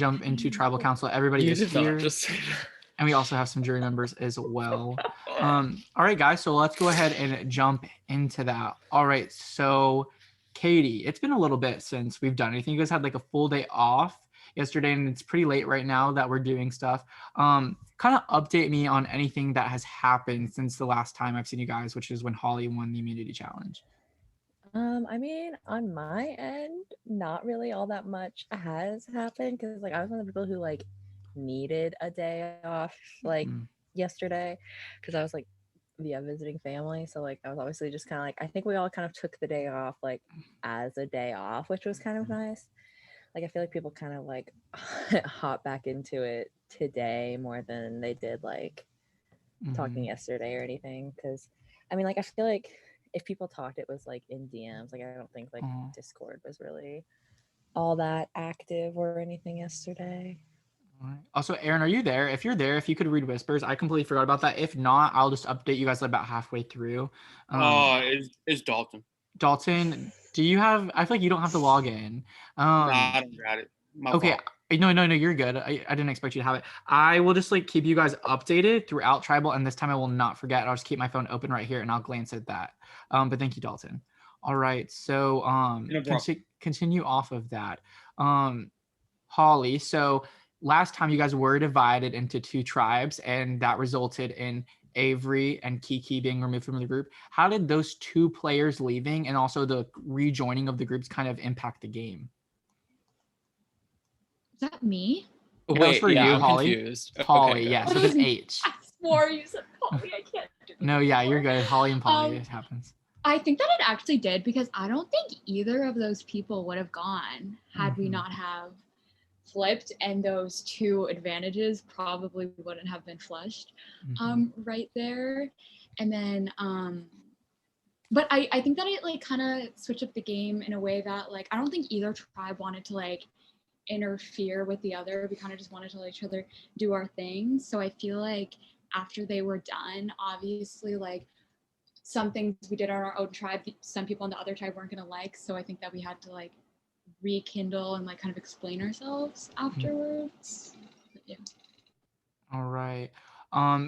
jump into tribal council. Everybody You is did not here. just say that. And we also have some jury members as well. All right, guys, so let's go ahead and jump into that. All right, so Katie, it's been a little bit since we've done anything. You guys had like a full day off yesterday, and it's pretty late right now that we're doing stuff. Kind of update me on anything that has happened since the last time I've seen you guys, which is when Holly won the immunity challenge. I mean, on my end, not really all that much has happened because like I was one of the people who like needed a day off like yesterday because I was like visiting family. So like I was obviously just kind of like I think we all kind of took the day off like as a day off, which was kind of nice. Like I feel like people kind of like hop back into it today more than they did like talking yesterday or anything. Because I mean, like I feel like if people talked, it was like in DMs. Like I don't think like Discord was really all that active or anything yesterday. Also, Aaron, are you there? If you're there, if you could read whispers, I completely forgot about that. If not, I'll just update you guys about halfway through. It's Dalton. Dalton, do you have? I feel like you don't have to log in. I don't got it. Okay. Fault. No, you're good. I didn't expect you to have it. I will just like keep you guys updated throughout tribal, and this time I will not forget. I'll just keep my phone open right here, and I'll glance at that. But thank you, Dalton. All right, so continue off of that. Holly, so last time you guys were divided into two tribes, and that resulted in Avery and Kiki being removed from the group. How did those two players leaving and also the rejoining of the groups kind of impact the game? Is that me? Wait, for you, I'm Holly. confused. Holly, okay, yes, with an H. I swore you said Polly. I can't do that. No, yeah, you're good. Holly and Polly, it happens. I think that it actually did because I don't think either of those people would have gone had we not have flipped, and those two advantages probably wouldn't have been flushed right there. And then but I think that it like kind of switched up the game in a way that like I don't think either tribe wanted to like interfere with the other. We kind of just wanted to let each other do our thing. So I feel like after they were done, obviously like some things we did on our own tribe, some people on the other tribe weren't gonna like. So I think that we had to like rekindle and like kind of explain ourselves afterwards. But, yeah. All right.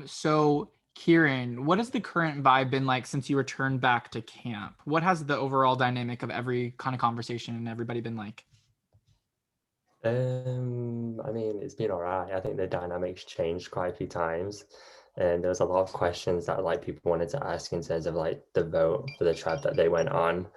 So Kieran, what has the current vibe been like since you returned back to camp? What has the overall dynamic of every kind of conversation and everybody been like? I mean, it's been all right. I think the dynamics changed quite a few times, and there was a lot of questions that like people wanted to ask in terms of like the vote for the tribe that they went on.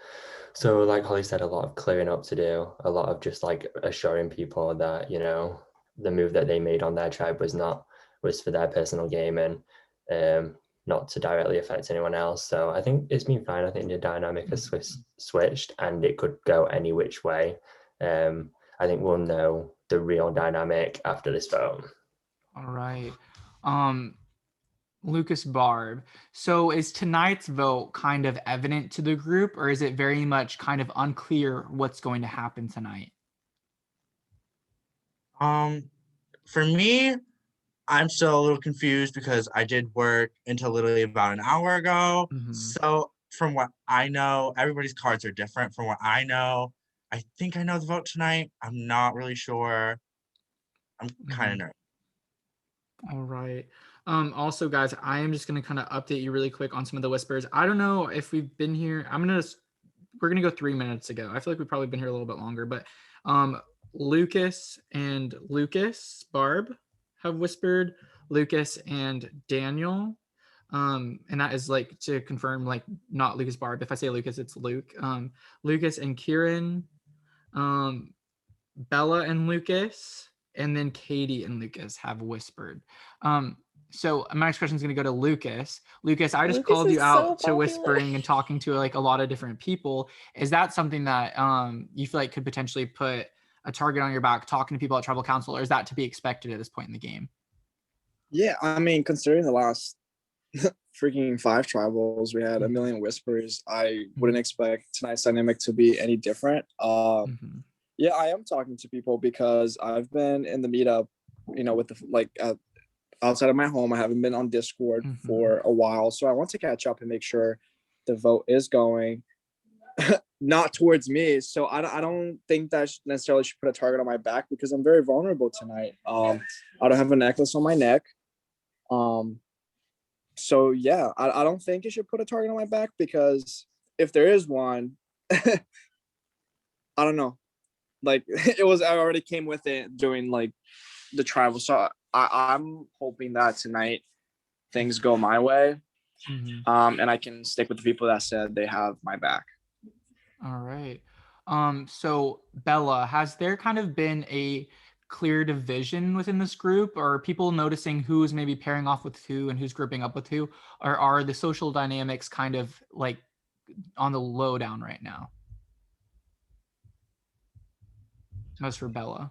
So like Holly said, a lot of clearing up to do, a lot of just like assuring people that, you know, the move that they made on their tribe was for their personal game and not to directly affect anyone else. So I think it's been fine. I think the dynamic has switched and it could go any which way. I think we'll know the real dynamic after this vote. All right. Lucas Barb. So is tonight's vote kind of evident to the group, or is it very much kind of unclear what's going to happen tonight? For me, I'm still a little confused because I did work until literally about an hour ago. So from what I know, everybody's cards are different. From what I know, I think I know the vote tonight. I'm not really sure. I'm kind of nervous. All right. Also, guys, I am just going to kind of update you really quick on some of the whispers. I don't know if we've been here. We're going to go 3 minutes ago. I feel like we've probably been here a little bit longer, but Lucas and Lucas Barb have whispered, Lucas and Daniel. And that is like to confirm, like not Lucas Barb. If I say Lucas, it's Luke. Lucas and Kieran, Bella and Lucas, and then Katie and Lucas have whispered. So my next question is going to go to Lucas. Lucas, I just called you out to whispering and talking to like a lot of different people. Is that something that you feel like could potentially put a target on your back, talking to people at tribal council, or is that to be expected at this point in the game? Yeah, I mean, considering the last freaking 5 tribals, we had a million whispers. I wouldn't expect tonight's dynamic to be any different. Yeah, I am talking to people because I've been in the meetup, you know, with the outside of my home. I haven't been on Discord for a while, so I want to catch up and make sure the vote is going. not towards me. So I don't think that necessarily should put a target on my back because I'm very vulnerable tonight. I don't have a necklace on my neck. So yeah, I don't think it should put a target on my back because if there is one, I don't know. Like I already came with it during like the tribal. So I'm hoping that tonight things go my way. And I can stick with the people that said they have my back. All right. So Bella, has there kind of been a clear division within this group, or are people noticing who's maybe pairing off with who and who's grouping up with who, or are the social dynamics kind of like on the lowdown right now? As for Bella.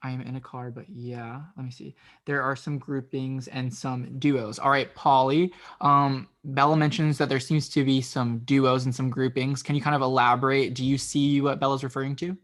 I am in a car, but yeah, let me see. There are some groupings and some duos. All right, Polly. Bella mentions that there seems to be some duos and some groupings. Can you kind of elaborate? Do you see what Bella's referring to?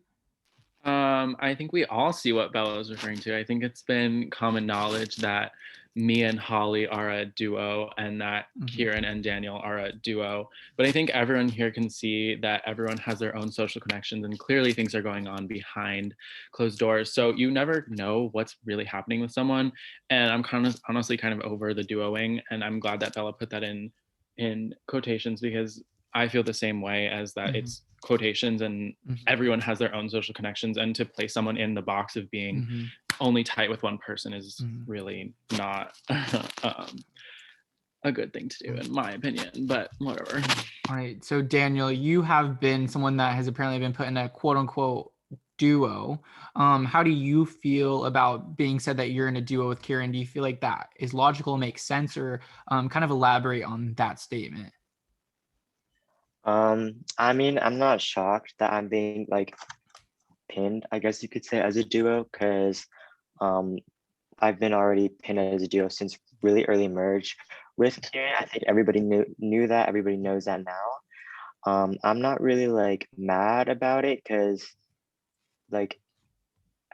I think we all see what Bella is referring to. I think it's been common knowledge that me and Holly are a duo and that Kieran and Daniel are a duo. But I think everyone here can see that everyone has their own social connections and clearly things are going on behind closed doors. So you never know what's really happening with someone. And I'm honestly kind of over the duoing. And I'm glad that Bella put that in quotations because I feel the same way as that it's quotations and everyone has their own social connections, and to place someone in the box of being only tight with one person is really not a good thing to do in my opinion, but whatever. All right, so Daniel, you have been someone that has apparently been put in a quote unquote duo. How do you feel about being said that you're in a duo with Kieran? Do you feel like that is logical, makes sense, or kind of elaborate on that statement? I mean, I'm not shocked that I'm being like pinned, I guess you could say, as a duo, because I've been already pinned as a duo since really early merge with Kieran. I think everybody knew that, everybody knows that now. I'm not really like mad about it because like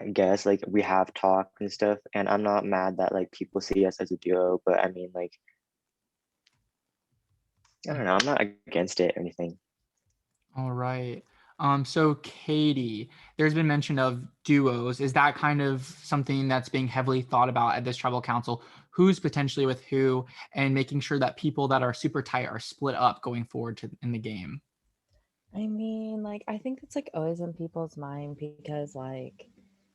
I guess like we have talked and stuff, and I'm not mad that like people see us as a duo, but I mean like I don't know, I'm not against it or anything. All right. So Katie, there's been mention of duos. Is that kind of something that's being heavily thought about at this tribal council? Who's potentially with who, and making sure that people that are super tight are split up going forward in the game? I mean, like, I think it's like always in people's mind because, like,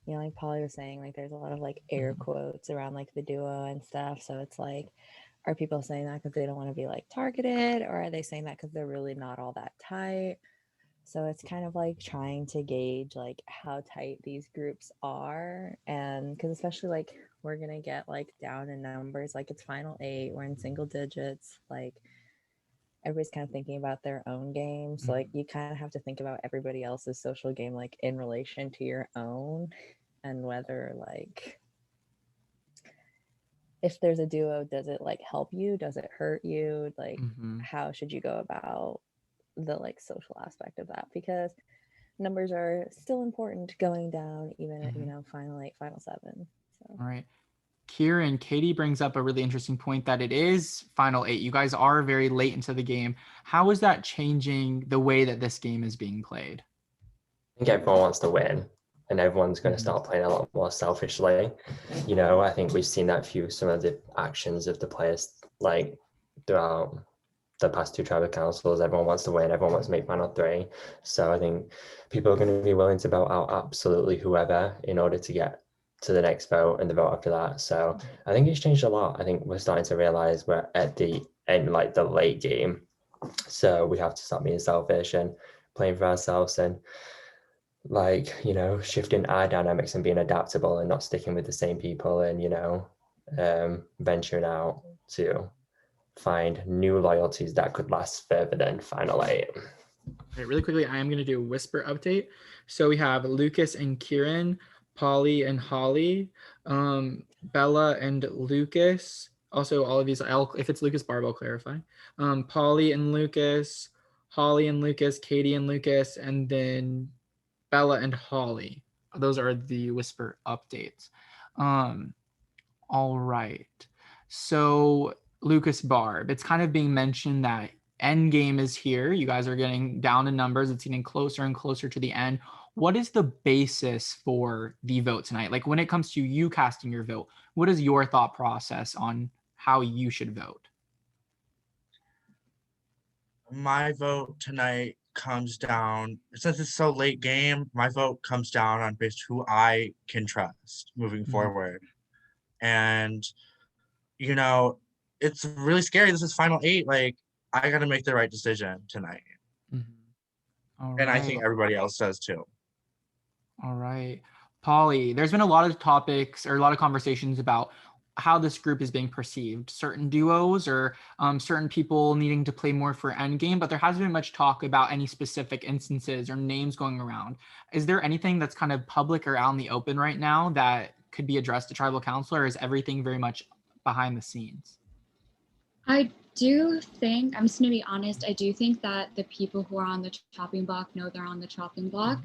you know, like Polly was saying, like, there's a lot of like air quotes around like the duo and stuff. So it's like, are people saying that because they don't want to be like targeted, or are they saying that because they're really not all that tight? So it's kind of like trying to gauge like how tight these groups are. And because especially like we're going to get like down in numbers, like it's final 8, we're in single digits, like everybody's kind of thinking about their own game. So like you kind of have to think about everybody else's social game like in relation to your own, and whether like if there's a duo, does it like help you? Does it hurt you? Like how should you go about the like social aspect of that? Because numbers are still important going down even at, you know, final 8, final 7. So all right. Kieran, Katie brings up a really interesting point that it is final 8. You guys are very late into the game. How is that changing the way that this game is being played? I think everyone wants to win, and everyone's going to start playing a lot more selfishly. You know, I think we've seen that through some of the actions of the players, like throughout the past 2 tribal councils. Everyone wants to win, everyone wants to make final 3. So I think people are going to be willing to vote out absolutely whoever in order to get to the next vote and the vote after that. So I think it's changed a lot. I think we're starting to realize we're at the end, like the late game. So we have to stop being selfish and playing for ourselves, and like, you know, shifting our dynamics and being adaptable and not sticking with the same people, and, you know, venturing out to find new loyalties that could last further than final 8. Okay, really quickly, I am going to do a whisper update. So we have Lucas and Kieran, Polly and Holly, Bella and Lucas. Also, all of these, if it's Lucas Barb, I'll clarify. Polly and Lucas, Holly and Lucas, Katie and Lucas, and then Bella and Holly. Those are the whisper updates. All right. So Lucas Barb, it's kind of being mentioned that end game is here. You guys are getting down to numbers. It's getting closer and closer to the end. What is the basis for the vote tonight? Like when it comes to you casting your vote, what is your thought process on how you should vote? My vote tonight comes down, since it's so late game, my vote comes down on based who I can trust moving forward. And, you know, it's really scary. This is final 8. Like, I got to make the right decision tonight. And I think everybody else does too. All right. Polly, there's been a lot of topics or a lot of conversations about how this group is being perceived, certain duos or certain people needing to play more for endgame, but there hasn't been much talk about any specific instances or names going around. Is there anything that's kind of public or out in the open right now that could be addressed to tribal council, or is everything very much behind the scenes? I do think, I'm just going to be honest, I do think that the people who are on the chopping block know they're on the chopping block.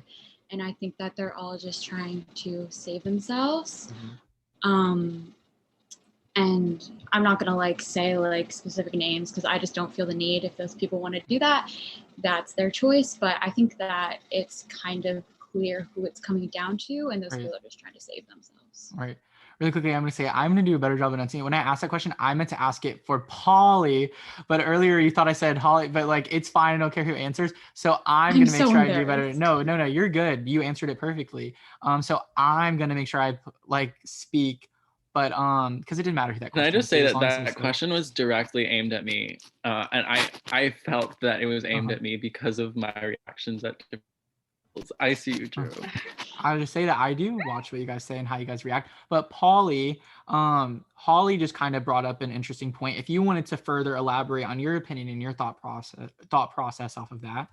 And I think that they're all just trying to save themselves. And I'm not gonna like say like specific names because I just don't feel the need. If those people want to do that, that's their choice. But I think that it's kind of clear who it's coming down to, and those people are just trying to save themselves. Right. Really quickly, I'm going to say I'm going to do a better job of enunciating. When I asked that question, I meant to ask it for Polly, but earlier you thought I said Holly, but like it's fine. I don't care who answers. So I'm going to make sure I do better. No, you're good. You answered it perfectly. So I'm going to make sure I like speak, but because it didn't matter who that question. Can I just say that that question was directly aimed at me, and I felt that it was aimed at me because of my reactions at different. I see you, Drew. I'll just say that I do watch what you guys say and how you guys react. But Polly, Holly just kind of brought up an interesting point. If you wanted to further elaborate on your opinion and your thought process off of that.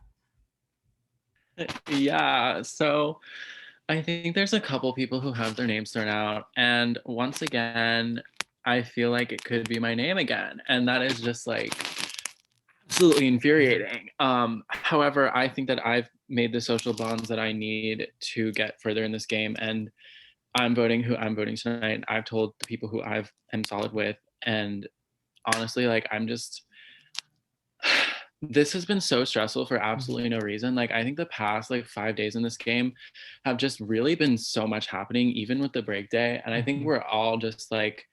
Yeah, so I think there's a couple people who have their names thrown out. And once again, I feel like it could be my name again. And that is just like absolutely infuriating. However, I think that I've made the social bonds that I need to get further in this game, and I'm voting who I'm voting tonight. I've told the people who I'm solid with, and honestly, like I'm just this has been so stressful for absolutely no reason. Like I think the past like 5 days in this game have just really been so much happening, even with the break day, and I think we're all just like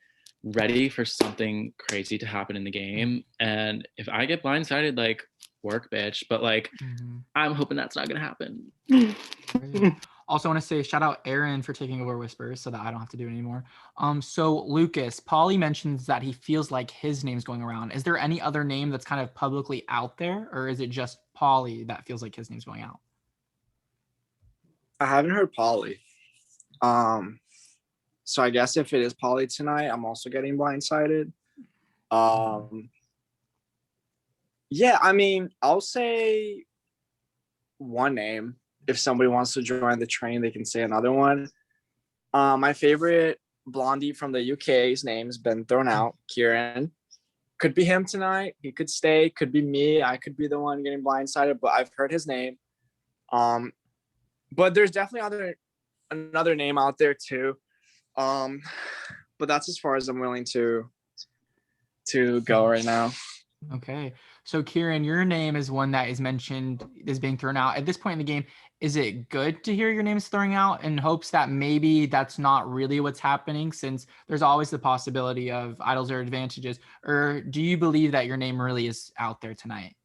ready for something crazy to happen in the game. And if I get blindsided, like work, bitch. But like I'm hoping that's not gonna happen. Also want to say shout out Aaron for taking over Whispers so that I don't have to do it anymore. So Lucas, Polly mentions that he feels like his name's going around. Is there any other name that's kind of publicly out there, or is it just Polly that feels like his name's going out? I haven't heard Polly. So I guess if it is Polly tonight, I'm also getting blindsided. Yeah, I mean, I'll say one name. If somebody wants to join the train, they can say another one. My favorite blondie from the UK's name's been thrown out, Kieran. Could be him tonight. He could stay. Could be me. I could be the one getting blindsided, but I've heard his name. But there's definitely another name out there too. But that's as far as I'm willing to go right now. Okay. So Kieran, your name is one that is mentioned is being thrown out. At this point in the game, is it good to hear your name is throwing out in hopes that maybe that's not really what's happening, since there's always the possibility of idols or advantages? Or do you believe that your name really is out there tonight?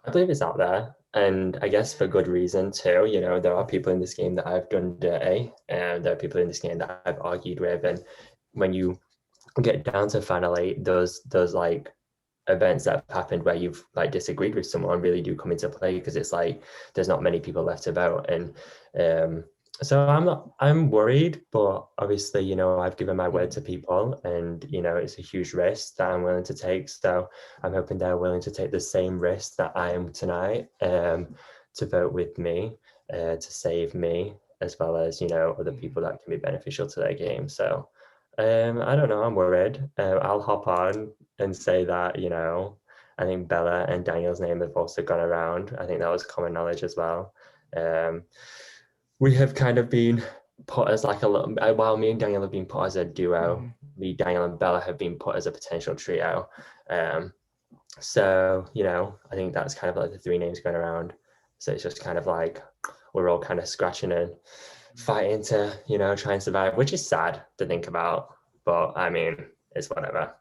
I believe it's out there, and I guess for good reason too. You know, there are people in this game that I've done dirty, and there are people in this game that I've argued with, and when you get down to final 8, those like events that have happened where you've like disagreed with someone really do come into play, because it's like there's not many people left to vote. And so I'm worried, but obviously, you know, I've given my word to people, and you know, it's a huge risk that I'm willing to take, so I'm hoping they're willing to take the same risk that I am tonight, to vote with me, to save me, as well as, you know, other people that can be beneficial to their game. So I don't know, I'm worried. I'll hop on and say that, you know, I think Bella and Daniel's name have also gone around. I think that was common knowledge as well. We have kind of been put as like a little, while me and Daniel have been put as a duo, me, Daniel and Bella have been put as a potential trio. So, I think that's kind of like the three names going around. So it's just kind of like we're all kind of scratching and fighting to, try and survive, which is sad to think about. But I mean, it's whatever.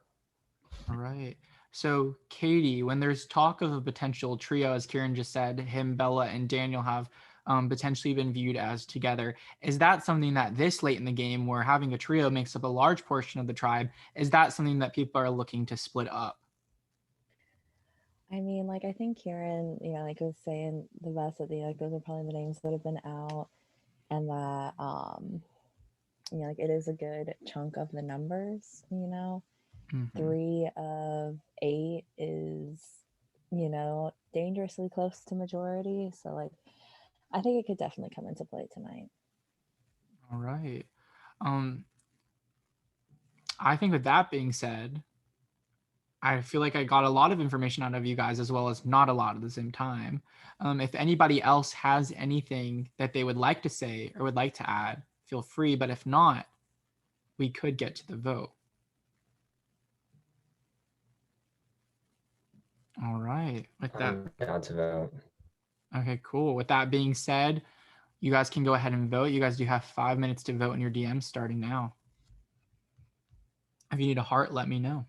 All right. So, Katie, when there's talk of a potential trio, as Kieran just said, him, Bella, and Daniel have potentially been viewed as together. Is that something that this late in the game, where having a trio makes up a large portion of the tribe, is that something that people are looking to split up? I mean, like, I think Kieran, like was saying the best at the like those are probably the names that have been out, and that like it is a good chunk of the numbers. 3 of 8 is dangerously close to majority. So like, I think it could definitely come into play tonight. All right. I think with that being said, I feel like I got a lot of information out of you guys as well as not a lot at the same time. If anybody else has anything that they would like to say or would like to add, feel free. But if not, we could get to the vote. All right. With that, I'm down to vote. Okay, cool. With that being said, you guys can go ahead and vote. You guys do have 5 minutes to vote in your DMs starting now. If you need a heart, let me know.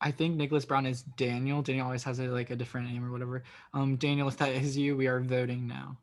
I think Nicholas Brown is Daniel. Daniel always has a different name or whatever. Daniel, if that is you, we are voting now.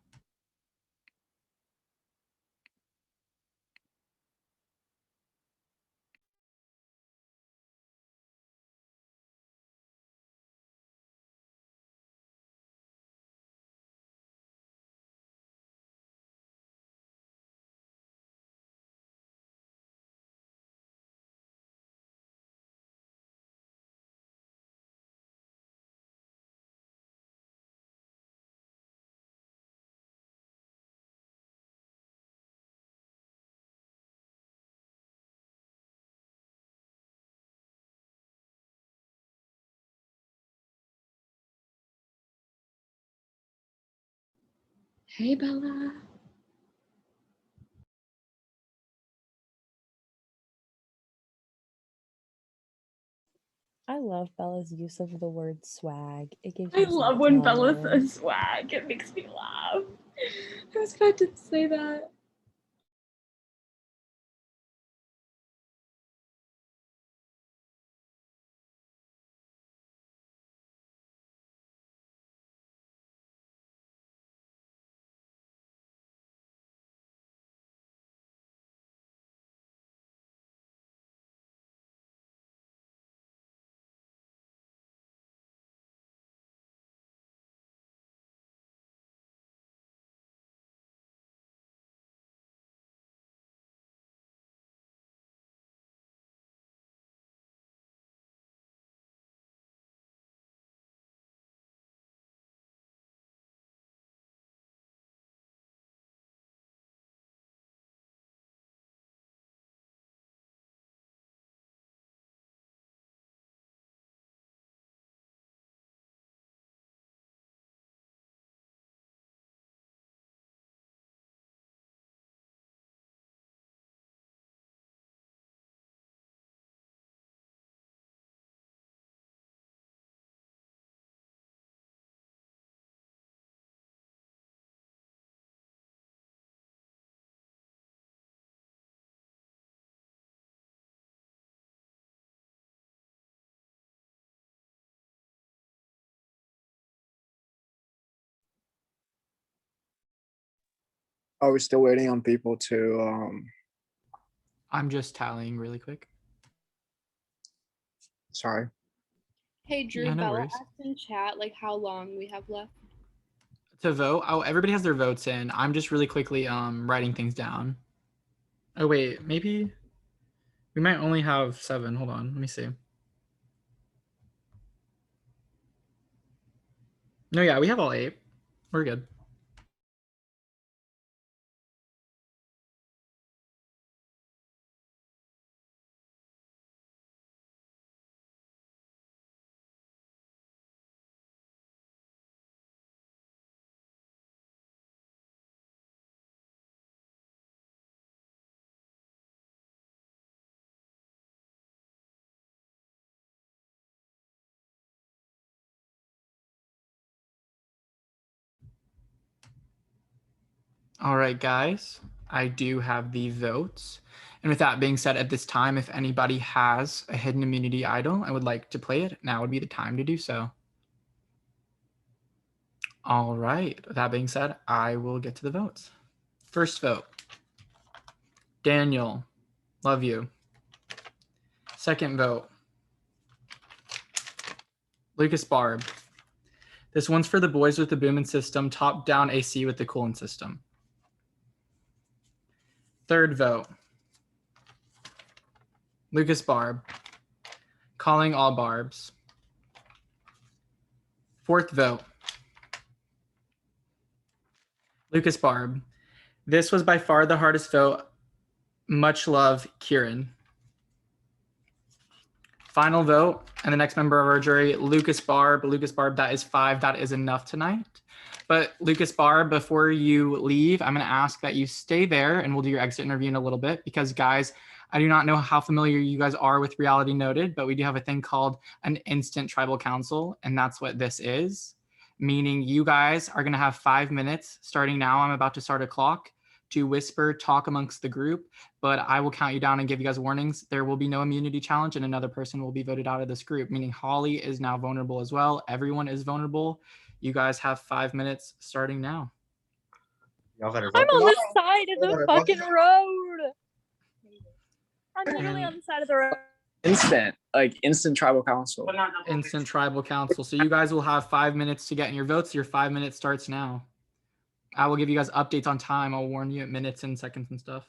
Hey, Bella. I love Bella's use of the word swag. It gives I me love when Bella something. says swag. It makes me laugh. I was about to say that. Are we still waiting on people to I'm just tallying really quick. sorry. Hey Drew, Yeah, no Bella worries. asked in chat like how long we have left. To vote? Oh, everybody has their votes in. I'm just really quickly writing things down. Oh wait, maybe we might only have 7. Hold on, let me see. No, yeah, we have all 8. We're good. All right, guys, I do have the votes. And with that being said, at this time, if anybody has a hidden immunity idol and would like to play it, now would be the time to do so. All right, with that being said, I will get to the votes. First vote, Daniel, love you. Second vote, Lucas Barb. This one's for the boys with the Boomin system, top-down AC with the coolant system. Third vote, Lucas Barb, calling all barbs. Fourth vote, Lucas Barb. This was by far the hardest vote. Much love, Kieran. Final vote, and the next member of our jury, Lucas Barb. Lucas Barb, that is 5. That is enough tonight. But Lucas Barb, before you leave, I'm going to ask that you stay there, and we'll do your exit interview in a little bit, because guys, I do not know how familiar you guys are with Reality Noted, but we do have a thing called an instant tribal council, and that's what this is. Meaning you guys are going to have 5 minutes starting now. I'm about to start a clock to whisper, talk amongst the group, but I will count you down and give you guys warnings. There will be no immunity challenge, and another person will be voted out of this group, meaning Holly is now vulnerable as well. Everyone is vulnerable. You guys have 5 minutes starting now. I'm on the side of the fucking road. I'm literally on the side of the road. Instant tribal council. Instant tribal council. So you guys will have 5 minutes to get in your votes. Your 5 minutes starts now. I will give you guys updates on time. I'll warn you at minutes and seconds and stuff.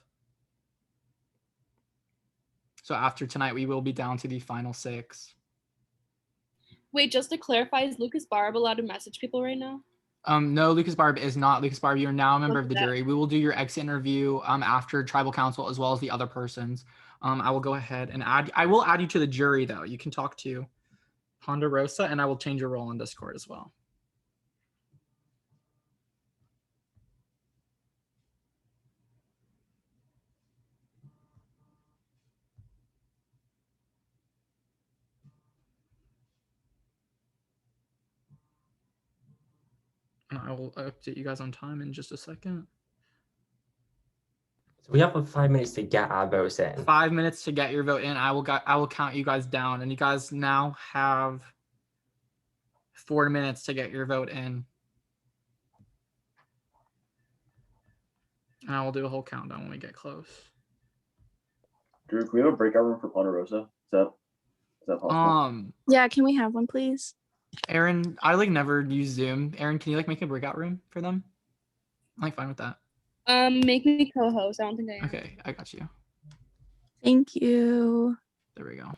So after tonight, we will be down to the final 6. Wait, just to clarify, is Lucas Barb allowed to message people right now? No, Lucas Barb is not. Lucas Barb, you are now a member of the jury. We will do your exit interview after tribal council as well as the other persons. I will go ahead and I will add you to the jury though. You can talk to Ponderosa, and I will change your role on Discord as well. And I will update you guys on time in just a second. So we have 5 minutes to get our votes in. 5 minutes to get your vote in. I will count you guys down, and you guys now have 4 minutes to get your vote in. And I will do a whole countdown when we get close. Drew, can we have a breakout room for Ponderosa? Is that possible? Yeah, can we have one, please? Aaron, I like never use Zoom. Aaron, can you like make a breakout room for them? I'm like fine with that. Make me co-host. I don't think I am. Okay, I got you. Thank you. There we go.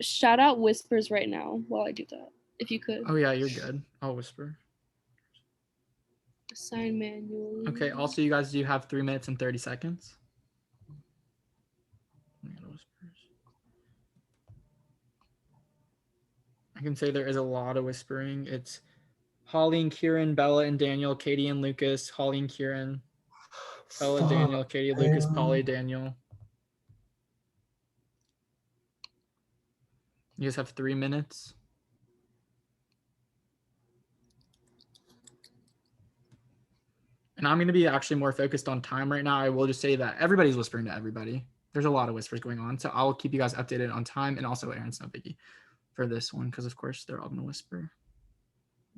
Shout out Whispers right now while I do that, if you could. Oh yeah, you're good. I'll whisper. Assign manually. Okay, also you guys do have 3 minutes and 30 seconds. I can say there is a lot of whispering. It's Holly and Kieran, Bella and Daniel, Katie and Lucas, Holly and Kieran, Bella, Daniel, Katie, Lucas, Polly, Daniel. You guys have 3 minutes. And I'm going to be actually more focused on time right now. I will just say that everybody's whispering to everybody. There's a lot of whispers going on. So I'll keep you guys updated on time. And also Aaron's no biggie for this one because, of course, they're all going to whisper.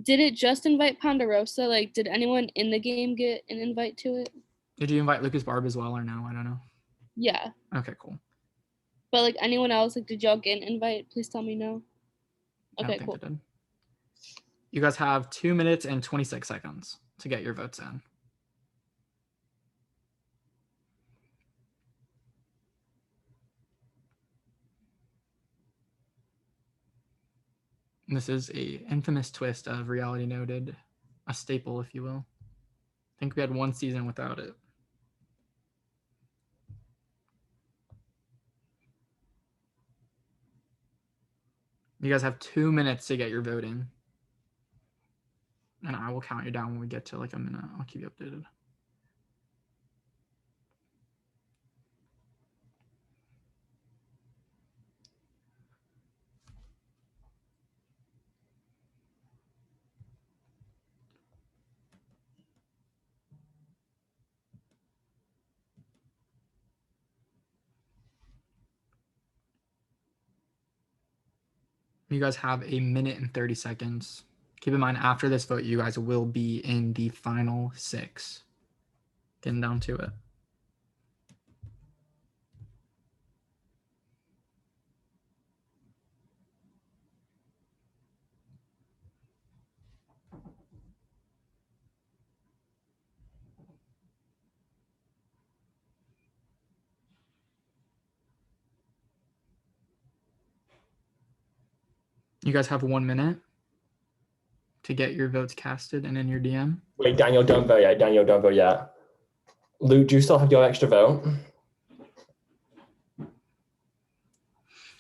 Did it just invite Ponderosa? Like, did anyone in the game get an invite to it? Did you invite Lucas Barb as well or no? I don't know. Yeah. Okay, cool. But like anyone else, like, did y'all get an invite? Please tell me no. Okay, cool. You guys have 2 minutes and 26 seconds to get your votes in. And this is a infamous twist of Reality Noted, a staple, if you will. I think we had one season without it. You guys have 2 minutes to get your vote in. And I will count you down when we get to like a minute. I'll keep you updated. You guys have a minute and 30 seconds. Keep in mind, after this vote, you guys will be in the final 6. Getting down to it. You guys have 1 minute to get your votes casted and in your DM. Wait, Daniel, don't vote yet. Daniel, don't vote yet. Luke, do you still have your extra vote?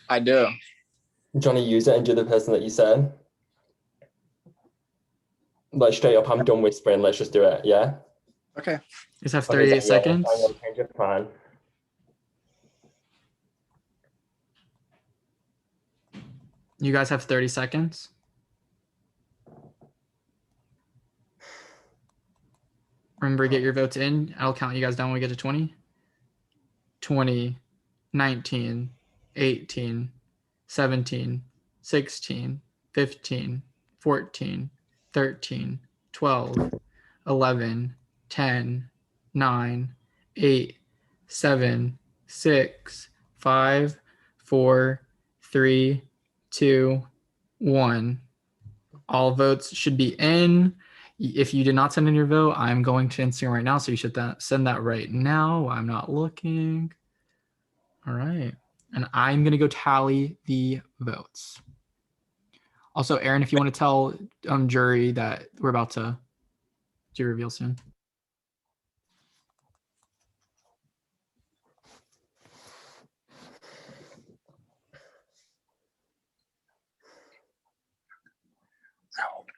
I do. Do you want to use it and do the person that you said? Like straight up, I'm done whispering. Let's just do it. Yeah? Okay. You guys have 38 seconds. Daniel, change your plan. You guys have 30 seconds. Remember, get your votes in. I'll count you guys down when we get to 20. 20, 19, 18, 17, 16, 15, 14, 13, 12, 11, 10, 9, 8, 7, 6, 5, 4, 3, 2, 1. All votes should be in. If you did not send in your vote, I'm going to Instagram right now, so you should send that right now. I'm not looking. All right. And I'm going to go tally the votes. Also, Aaron, if you want to tell jury that we're about to do reveal soon. I hope not.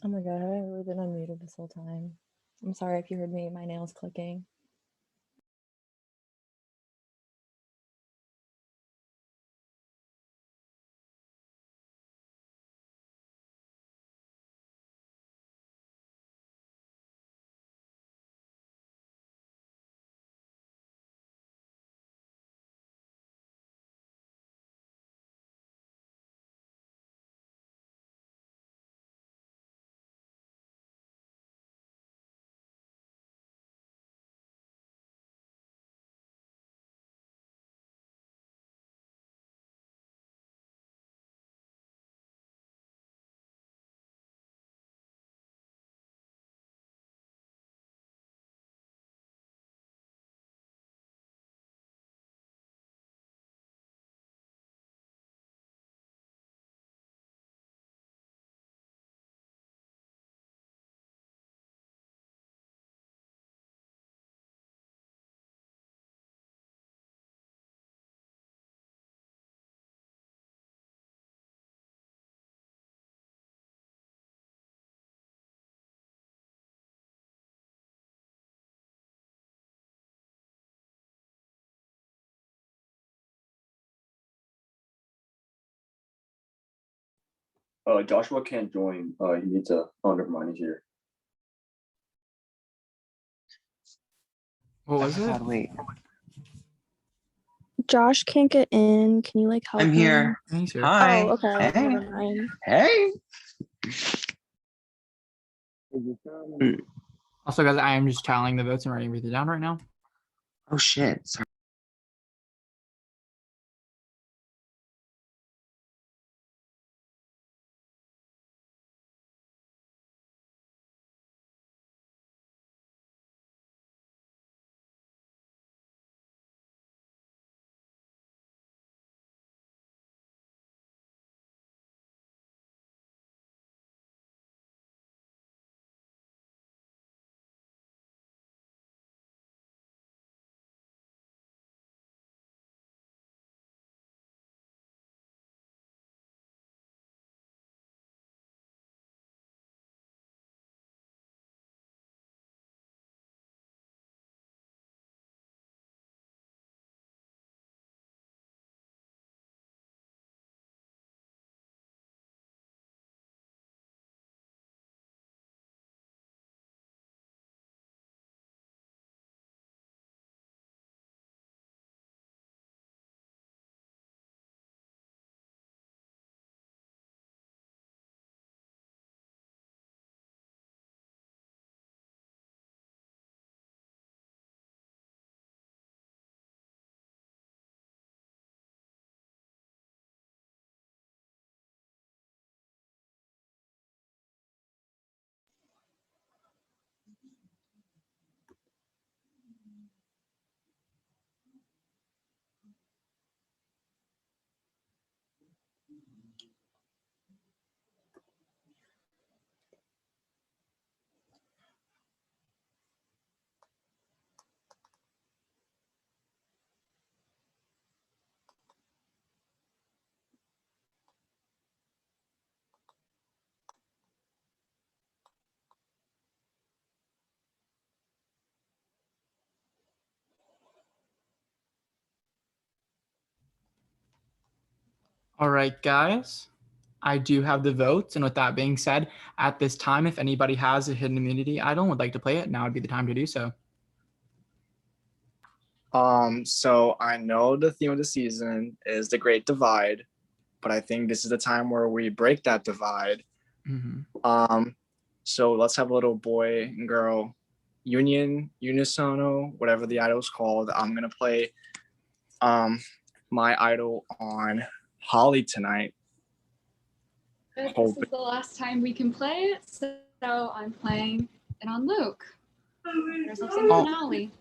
Oh my god, have I really been unmuted this whole time? I'm sorry if you heard me, my nails clicking. Joshua can't join. He needs a. Oh, never mind. He's here. What was it? Wait. Josh can't get in. Can you like help I'm here. him? He's here. Hi. Oh, okay. Hey. Never mind. Hey. Also, guys, I am just tallying the votes and writing everything down right now. Oh shit. Sorry. All right, guys. I do have the votes. And with that being said, at this time, if anybody has a hidden immunity idol and would like to play it, now would be the time to do so. So I know the theme of the season is the Great Divide, but I think this is the time where we break that divide. Mm-hmm. So let's have a little boy and girl union, unisono, whatever the idol's called. I'm gonna play my idol on Holly tonight. This is the last time we can play it, so I'm playing it on Luke. There's a finale.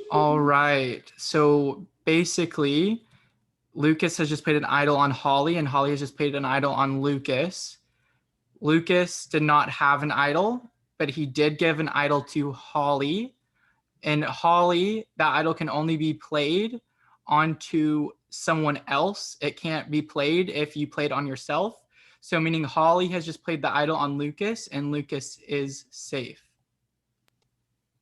All right. So basically, Lucas has just played an idol on Holly, and Holly has just played an idol on Lucas. Lucas did not have an idol, but he did give an idol to Holly. And Holly, that idol can only be played onto someone else. It can't be played if you played on yourself. So meaning Holly has just played the idol on Lucas, and Lucas is safe.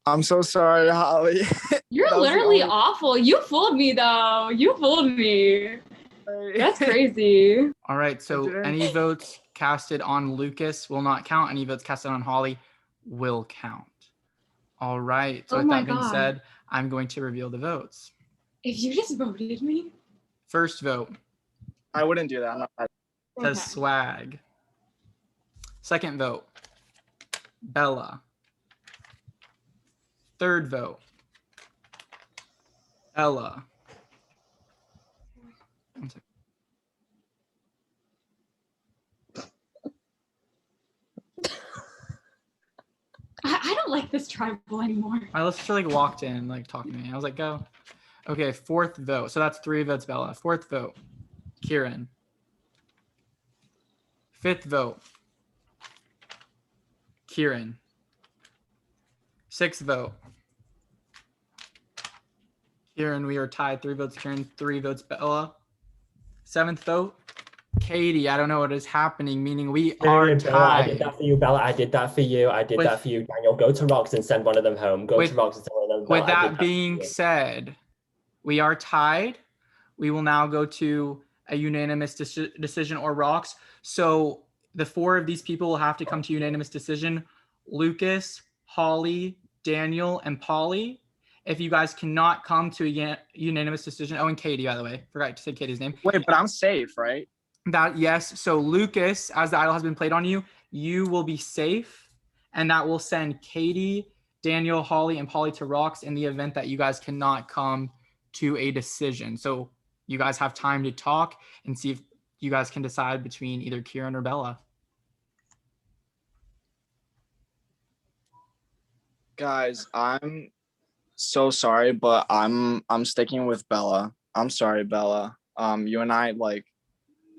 I'm so sorry, Holly. You're literally awful. You fooled me though. You fooled me. That's crazy. All right, so any votes casted on Lucas will not count. Any votes casted on Holly will count. All right, so Oh with my that being God. said, I'm going to reveal the votes. If you just voted me. First vote I wouldn't do that. I'm not says Okay. Swag. Second vote, Bella. Third vote, Ella. One second. I don't like this tribal anymore. I literally like walked in, like talking to me. I was like, go. Okay, fourth vote. So that's 3 votes, Bella. Fourth vote, Kieran. Fifth vote, Kieran. Sixth vote, Kieran. We are tied. 3 votes, Kieran. 3 votes, Bella. Seventh vote, Katie. I don't know what is happening, meaning we are Bella, I did tied. that for you, Bella. I did that for you. I did that for you, Daniel. Go to Rocks and send one of them home. Go to Rocks and send one of them. Bella, With I did that for being you. said, we are tied. We will now go to a unanimous decision or Rocks. So the 4 of these people will have to come to unanimous decision. Lucas, Holly, Daniel, and Polly. If you guys cannot come to a unanimous decision, oh, and Katie, by the way, forgot to say Katie's name. Wait, but I'm safe, right? That yes. So Lucas, as the idol has been played on you, you will be safe, and that will send Katie, Daniel, Holly, and Polly to Rocks in the event that you guys cannot come to a decision. So you guys have time to talk and see if you guys can decide between either Kieran or Bella. Guys, I'm so sorry, but I'm sticking with Bella. I'm sorry, Bella. You and I, like,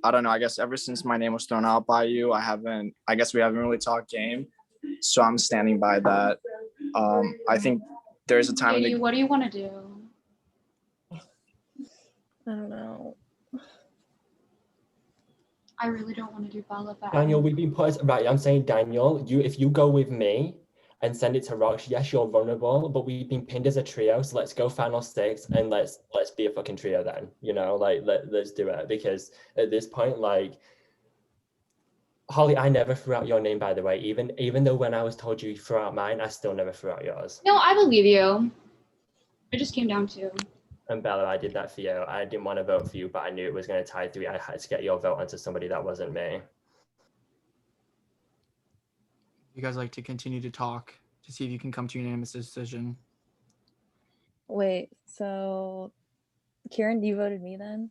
I don't know, I guess ever since my name was thrown out by you, I guess we haven't really talked game. So I'm standing by that. I think there's a time Katie, what do you want to do? I don't know. I really don't want to do Bella back. Daniel, we've been put right. I'm saying, Daniel, if you go with me and send it to Rocks, yes, you're vulnerable, but we've been pinned as a trio. So let's go final 6 and let's be a fucking trio then. You know, like let's do it, because at this point, like, Holly, I never threw out your name, by the way. Even though when I was told you threw out mine, I still never threw out yours. No, I believe you. It just came down to. And Bella, I did that for you. I didn't want to vote for you, but I knew it was going to tie 3. I had to get your vote onto somebody that wasn't me. You guys like to continue to talk to see if you can come to a unanimous decision. Wait, so Kieran, you voted me then?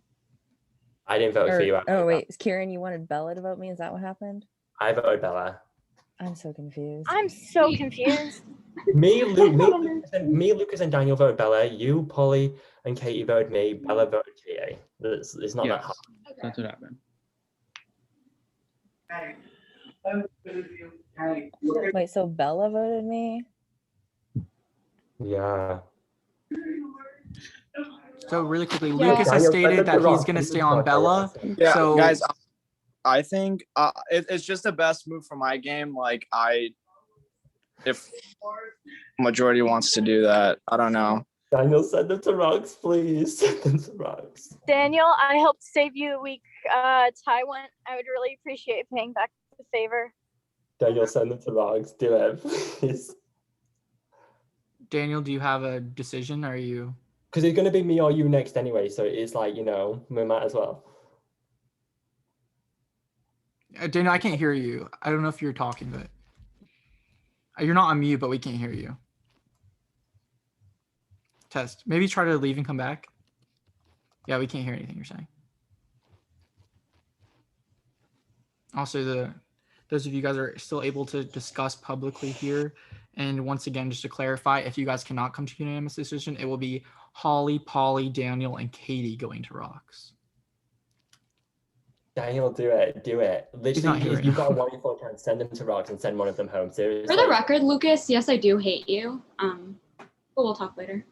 I didn't vote for you. Oh wait, Kieran, you wanted Bella to vote me? Is that what happened? I voted Bella. I'm so confused. I'm so confused. Me, Lucas, and Daniel voted Bella. You, Polly, and Katie voted me. Bella voted TA. It's not that hard. That's what happened. Wait, so Bella voted me? Yeah. So really quickly, Lucas has stated that he's going to stay on Bella. Yeah, so guys, I think it's just the best move for my game. Like, if majority wants to do that, I don't know. Daniel, send them to Rocks, please. Send them to Rocks. Daniel, I helped save you a week. Ty went. I would really appreciate paying back the favor. Daniel, send them to Rocks. Do it, please. Daniel, do you have a decision? Are you? Because it's going to be me or you next anyway, so it's like, you know, we might as well. Daniel, I can't hear you. I don't know if you're talking, but you're not on mute, but we can't hear you. Test. Maybe try to leave and come back. Yeah, we can't hear anything you're saying. Also, those of you guys are still able to discuss publicly here. And once again, just to clarify, if you guys cannot come to unanimous decision, it will be Holly, Polly, Daniel, and Katie going to Rocks. Daniel, do it. Literally, you've got a wonderful chance. Send them to Rocks and send one of them home. Seriously. For the record, Lucas, yes, I do hate you. But we'll talk later.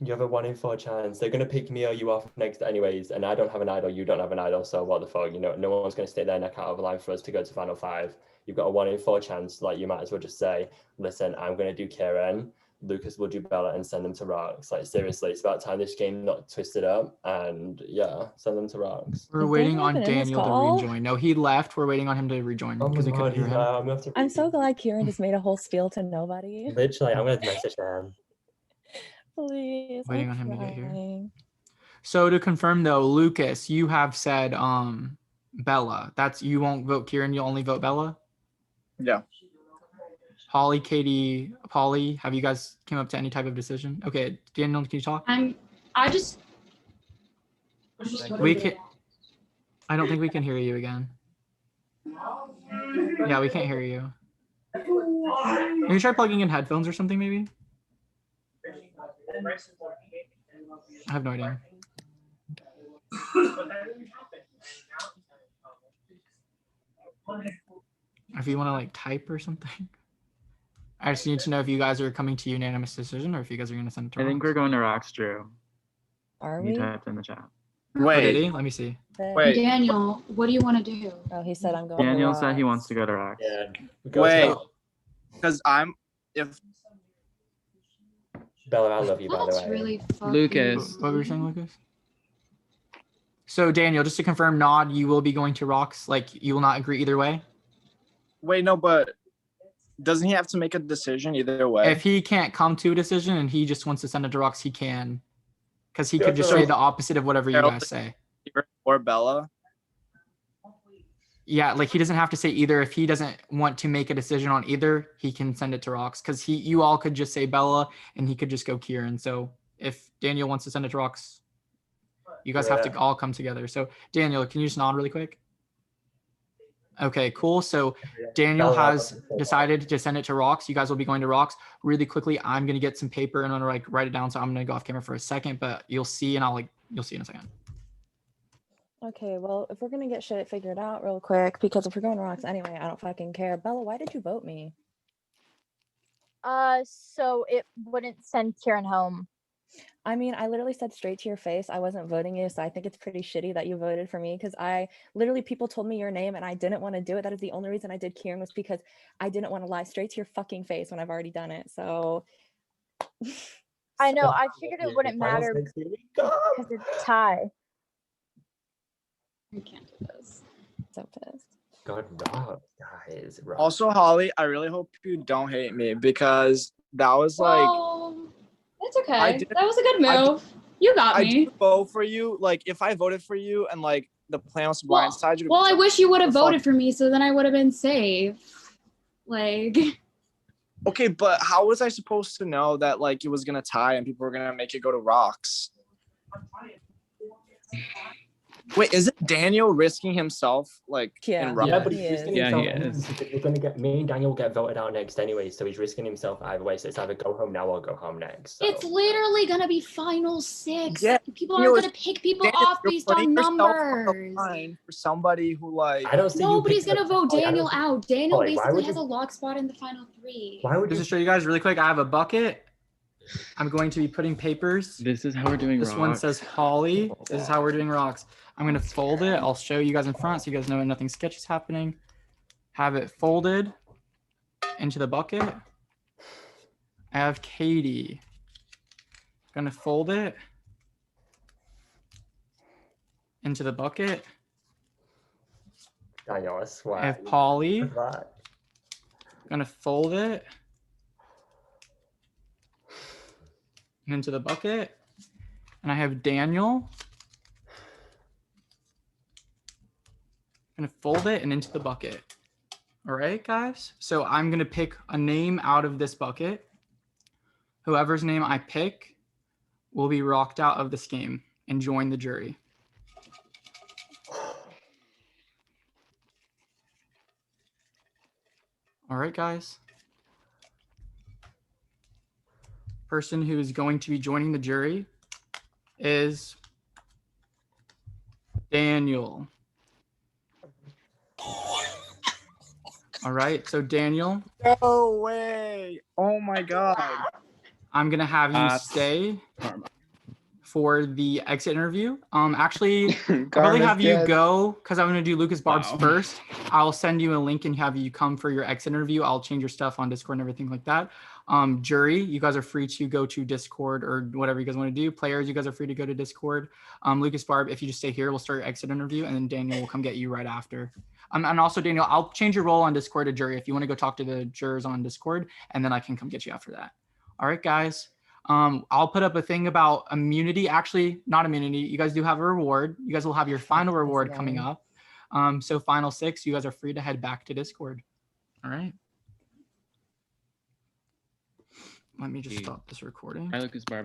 You have a 1 in 4 chance. They're gonna pick me or you off next anyways, and I don't have an idol, you don't have an idol, so what the fuck? You know, no one's gonna stick their neck out of line for us to go to final 5. You've got a 1 in 4 chance, like you might as well just say, listen, I'm gonna do Kieran, Lucas will do Bella, and send them to Rocks. Like seriously, it's about time this game not twisted up, and yeah, send them to Rocks. We're waiting on Daniel to rejoin. No, he left. We're waiting on him to rejoin because we couldn't hear him. I'm so glad Kieran just made a whole spiel to nobody. Literally, I'm gonna message him. Please. Waiting on him to get here. So to confirm though, Lucas, you have said Bella. That's you won't vote Kieran, you'll only vote Bella? Yeah. Holly, Katie, Polly, have you guys came up to any type of decision? Okay, Daniel, can you talk? We can. I don't think we can hear you again. Yeah, we can't hear you. Can you try plugging in headphones or something maybe? I have no idea. If you want to like type or something. I just need to know if you guys are coming to unanimous decision or if you guys are going to send it to I think we're going to Rocks, Drew. Are You we? typed in the chat. Wait. Did he? Let me see. Wait. Daniel, what do you want to do? Oh, he said I'm going Daniel to said he wants to go to Rocks. Yeah. Wait. Because if Bella, I love you, by the That's way. really fucking... Lucas. What were you saying, Lucas? So Daniel, just to confirm, Nod, you will be going to Rocks. Like you will not agree either way. Wait, no, but doesn't he have to make a decision either way? If he can't come to a decision and he just wants to send it to Rocks, he can. Because he could just say the opposite of whatever you guys say. Or Bella. Yeah, like he doesn't have to say either. If he doesn't want to make a decision on either, he can send it to Rocks. Because you all could just say Bella and he could just go Kieran. So if Daniel wants to send it to Rocks, you guys have to all come together. So Daniel, can you just nod really quick? Okay, cool. So Daniel has decided to send it to Rocks. You guys will be going to Rocks. Really quickly, I'm gonna get some paper and I'm gonna like write it down. So I'm gonna go off camera for a second, but you'll see and you'll see in a second. Okay, well, if we're gonna get shit figured out real quick, because if we're going to Rocks anyway, I don't fucking care. Bella, why did you vote me? So it wouldn't send Kieran home. I mean, I literally said straight to your face I wasn't voting you, so I think it's pretty shitty that you voted for me because I literally people told me your name and I didn't want to do it. That is the only reason I did Kieran was because I didn't want to lie straight to your fucking face when I've already done it. So I know, I figured it wouldn't matter because it's a tie. I can't do this. So pissed. God, Rocks, guys. Rocks. Also, Holly, I really hope you don't hate me because that was like. It's okay. That was a good move. You got me. I did vote for you. Like, if I voted for you and like the plan was to blindside you. Well, I wish you would have voted for me, so then I would have been safe. Like. Okay, but how was I supposed to know that like it was gonna tie and people were gonna make it go to Rocks? Wait, isn't Daniel risking himself like in Rocks? Yeah, but he's risking himself. he is. We're gonna get me and Daniel will get voted out next anyway, so he's risking himself either way. So it's either go home now or go home next. So. It's literally gonna be final 6. Yeah, people aren't gonna pick people off based on numbers. For somebody who like I don't see nobody's gonna vote Daniel out. Daniel Holly, basically has a lock spot in the final 3. Why would just to show you guys really quick, I have a bucket. I'm going to be putting papers. This is how we're doing This Rocks. one says Holly. This is how we're doing Rocks. I'm going to fold it. I'll show you guys in front so you guys know nothing sketchy is happening. Have it folded into the bucket. I have Katie. Going to fold it into the bucket. Daniel, I swear. I have Polly. Going to fold it into the bucket. And I have Daniel. I'm gonna fold it and into the bucket. All right, guys. So I'm gonna pick a name out of this bucket. Whoever's name I pick will be rocked out of this game and join the jury. All right, guys. Person who is going to be joining the jury is Daniel. All right, so Daniel. No way. Oh my God. I'm gonna have you stay for the exit interview. Actually, I'll probably have you go because I'm going to do Lucas Barb's first. I'll send you a link and have you come for your exit interview. I'll change your stuff on Discord and everything like that. Jury, you guys are free to go to Discord or whatever you guys want to do. Players, you guys are free to go to Discord. Lucas Barb, if you just stay here, we'll start your exit interview, and then Daniel will come get you right after. And also, Daniel, I'll change your role on Discord to jury if you want to go talk to the jurors on Discord, and then I can come get you after that. All right, guys. I'll put up a thing about immunity. Actually, not immunity. You guys do have a reward. You guys will have your final reward coming up. So final 6, you guys are free to head back to Discord. All right. Let me just stop this recording. Hi, Lucas Barb.